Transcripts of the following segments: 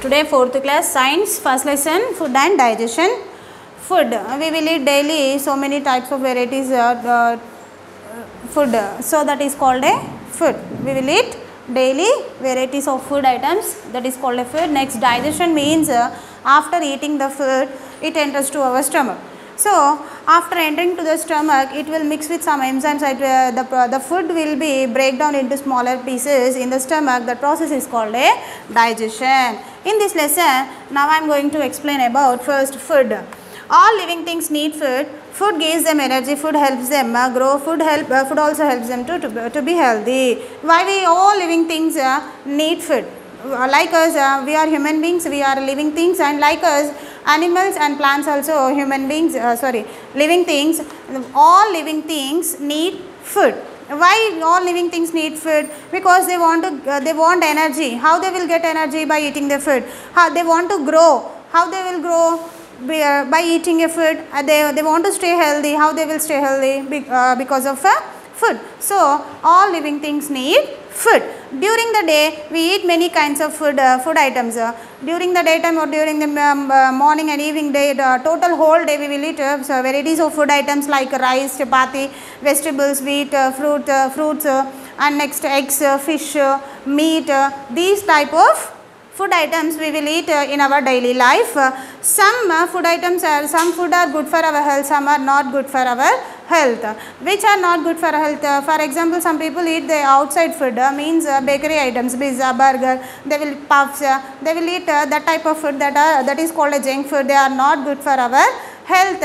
Today 4th class science first lesson food and digestion. Food, we will eat daily so many types of varieties food, so that is called a food. We will eat daily varieties of food items, that is called a food. Next, digestion means after eating the food it enters to our stomach. So after entering to the stomach, it will mix with some enzymes. The food will be break down into smaller pieces in the stomach. The process is called a digestion. In this lesson, now I am going to explain about first food. All living things need food. Food gives them energy. Food helps them grow. Food also helps them to be healthy. Why we all living things need food? Like us, we are human beings. We are living things, and like us, animals and plants also human beings. Living things. All living things need food. Why all living things need food? Because they want energy. How they will get energy? By eating the food. How they want to grow? How they will grow? By eating a food. They want to stay healthy. How they will stay healthy? Because of food. So all living things need food. During the day, we eat many kinds of food items. During the daytime or during the morning and evening day, the total whole day we will eat varieties of food items like rice, chapati, vegetables, wheat, fruits, and next eggs, fish, meat. These type of food items we will eat in our daily life. Some food are good for our health, some are not good for our health. Which are not good for health? For example, some people eat the outside food, means bakery items, pizza, burger, they will puffs, they will eat that type of food that is called a junk food. They are not good for our health.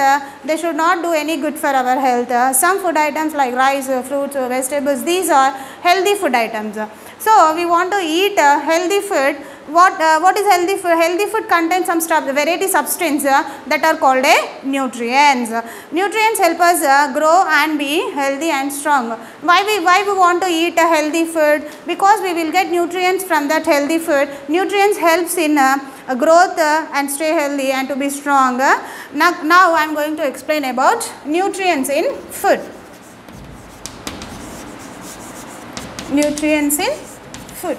They should not do any good for our health. Some food items like rice, fruits, vegetables, these are healthy food items. So we want to eat healthy food. What is healthy food? Healthy food contains some variety substance that are called nutrients. Nutrients help us grow and be healthy and strong. Why we want to eat a healthy food? Because we will get nutrients from that healthy food. Nutrients helps in growth and stay healthy and to be strong. Now I am going to explain about nutrients in food. Nutrients in food.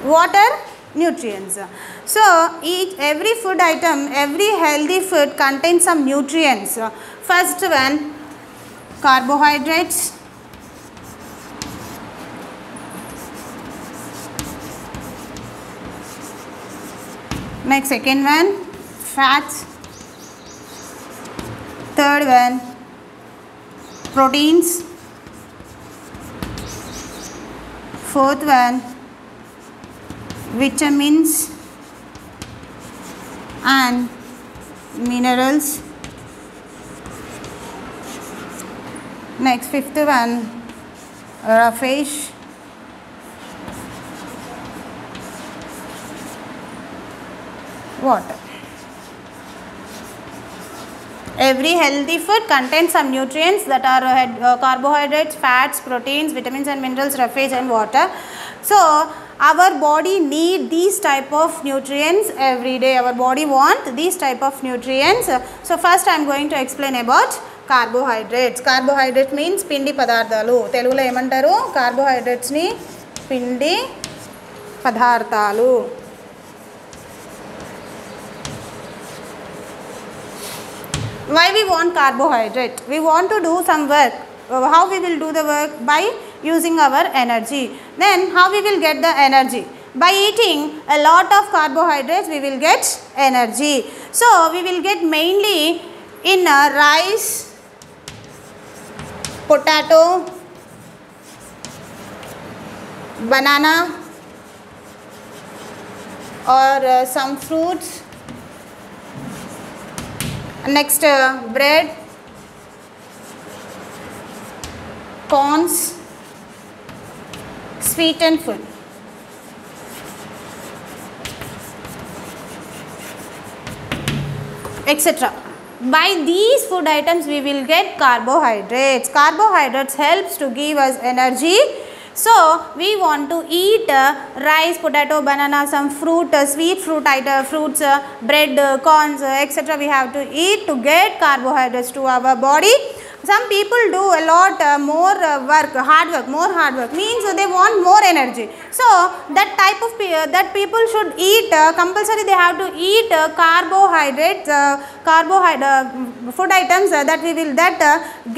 What are nutrients? So every food item, every healthy food contains some nutrients. First one, carbohydrates. Next, second one, fats. Third one, proteins. Fourth one, vitamins and minerals. Next, fifth one, roughage. Water. Every healthy food contains some nutrients that are carbohydrates, fats, proteins, vitamins and minerals, roughage and water. So our body need these type of nutrients every day. Our body want these type of nutrients. So first I am going to explain about carbohydrates. Carbohydrate means pindi padarthalu. Telugulo emantaru? Carbohydrates ni pindi padarthalu. Why we want carbohydrate? We want to do some work. How we will do the work? By using our energy. Then how we will get the energy? By eating a lot of carbohydrates we will get energy. So we will get mainly in rice, potato, banana or some fruits. Next, bread, corns, sweetened food. Etc. By these food items we will get carbohydrates. Carbohydrates helps to give us energy. So we want to eat rice, potato, banana, some fruit, sweet fruit fruits, bread, corns, etc. we have to eat to get carbohydrates to our body. Some people do a lot more hard work means they want more energy. So that type of that people should eat compulsory. They have to eat carbohydrates, food items that we will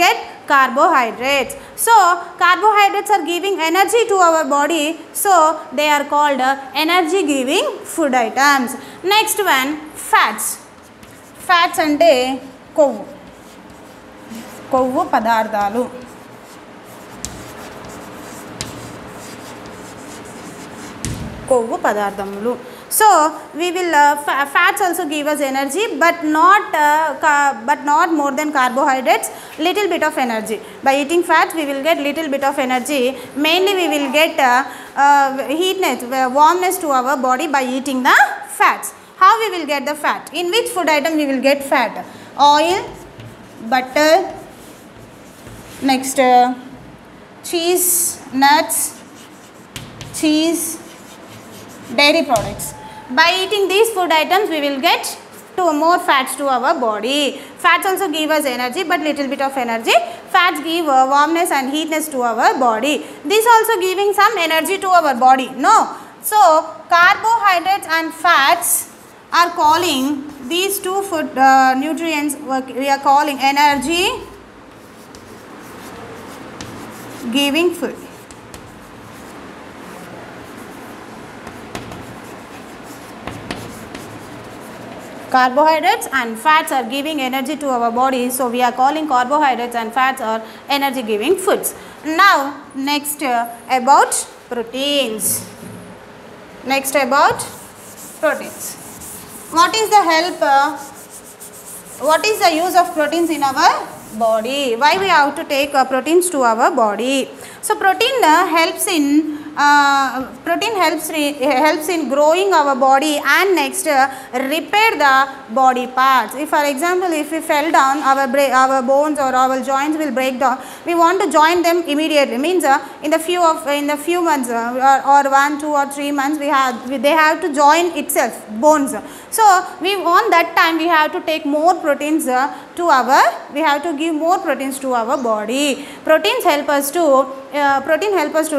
get carbohydrates. So carbohydrates are giving energy to our body. So they are called energy giving food items. Next one, fats. Fats ante కొవ్వు పదార్థాలు. కొవ్వు పదార్థములు. So we will fats also give us energy, but not more than carbohydrates. Little bit of energy. By eating fats we will get little bit of energy. Mainly we will get heatness, warmness to our body by eating the fats. How we will get the fat? In which food item we will get fat? Oil, butter, next cheese, nuts, cheese, dairy products. By eating these food items we will get more fats to our body. Fats also give us energy, but little bit of energy. Fats give warmness and heatness to our body. This also giving some energy to our body. No. So carbohydrates and fats are calling these two food nutrients, we are calling energy giving food. Carbohydrates and fats are giving energy to our body, so we are calling carbohydrates and fats are energy giving foods. Now next about proteins. Next about proteins. What is the help? What is the use of proteins in our body? Why we have to take proteins to our body? So protein helps in growing our body and next repair the body parts. If for example if we fell down, our bones or our joints will break down. We want to join them immediately. Means in the few months or 1, 2 or 3 months they have to join itself, bones. So we want that time we have to take more proteins we have to give more proteins to our body. Proteins help us to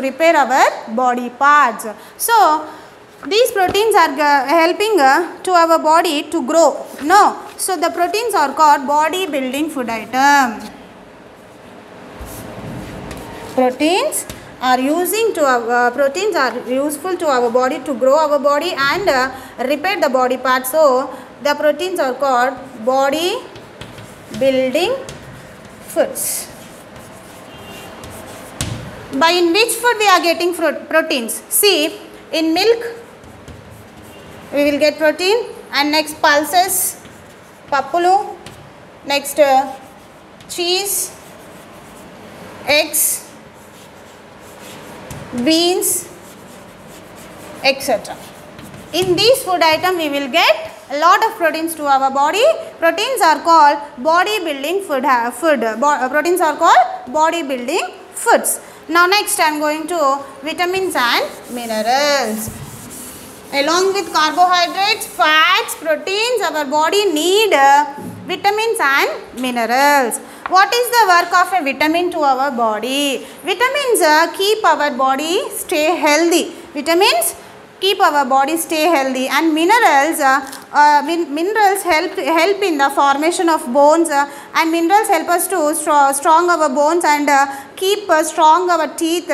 repair our body parts. So these proteins are helping to our body to grow. No. So the proteins are called body building food item. Proteins are useful to our body to grow our body and repair the body parts. So the proteins are called body building foods. By in which food we are getting proteins? See, in milk we will get protein, and next pulses, pappulu, next cheese, eggs, beans, etc. In these food item we will get a lot of proteins to our body. Proteins are called body building proteins are called body building foods. Now next I am going to vitamins and minerals. Along with carbohydrates, fats, proteins, our body need vitamins and minerals. What is the work of a vitamin to our body? Vitamins keep our body stay healthy. Vitamins keep our body stay healthy, and minerals help in the formation of bones, and minerals help us to strong our bones and keep strong our teeth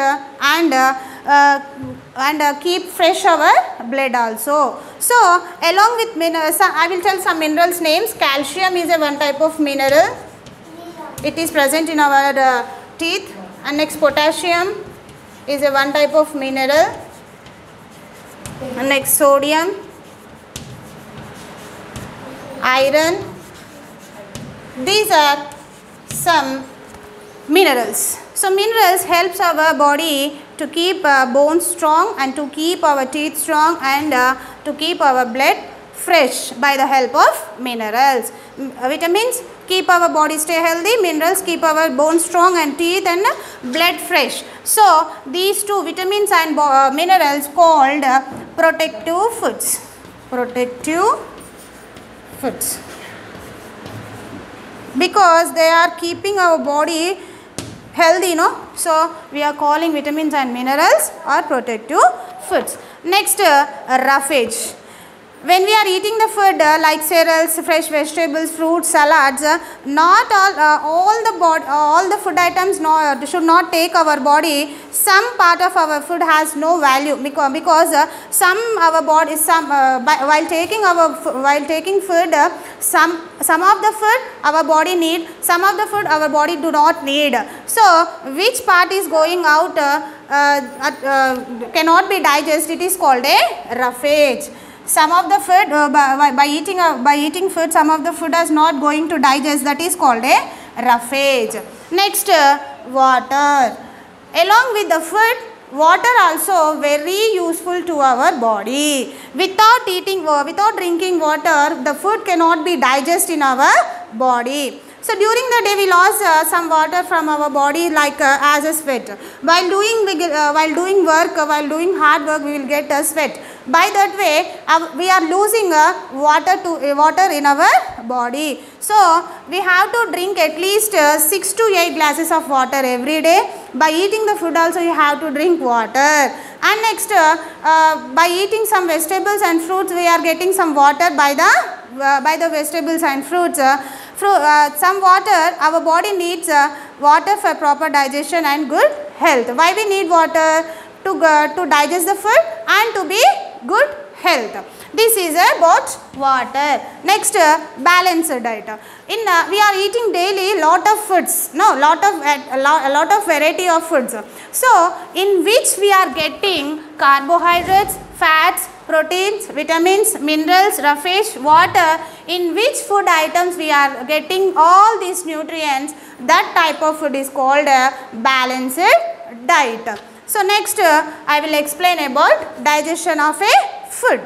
and keep fresh our blood also. So along with minerals, I will tell some minerals names. Calcium is a one type of mineral. It is present in our teeth. And next potassium is a one type of mineral. And next sodium, iron. These are some minerals. So minerals helps our body to keep bones strong and to keep our teeth strong and to keep our blood fresh by the help of minerals. Vitamins keep our body stay healthy, minerals keep our bones strong and teeth and blood fresh. So these two vitamins and minerals called protective foods. Protective foods. because they are keeping our body healthy, so we are calling vitamins and minerals or protective foods. Next, roughage. When we are eating the food like cereals, fresh vegetables, fruits, salads, not all the food items should not take our body. Some part of our food has no value because while taking food, some of the food our body need, some of the food our body do not need. So which part is going out cannot be digested, it is called a roughage. Some of the food by eating food, some of the food is not going to digest, that is called a roughage. Next, water. Along with the food, water also very useful to our body. Without drinking water, the food cannot be digested in our body. So during the day we lost some water from our body like as a sweat. While doing hard work, we will get a sweat. By that way, we are losing water in our body. So we have to drink at least 6 to 8 glasses of water every day. By eating the food also you have to drink water. And next, by eating some vegetables and fruits, we are getting some water by the vegetables and fruits. Some water, our body needs water for proper digestion and good health. Why we need water? To digest the food and to be good health. This is about water. Next, balanced diet. We are eating daily lot of foods, a lot of variety of foods. So in which we are getting carbohydrates, fats, proteins, vitamins, minerals, roughage, water. In which food items we are getting all these nutrients, that type of food is called a balanced diet. So next, I will explain about digestion of a food.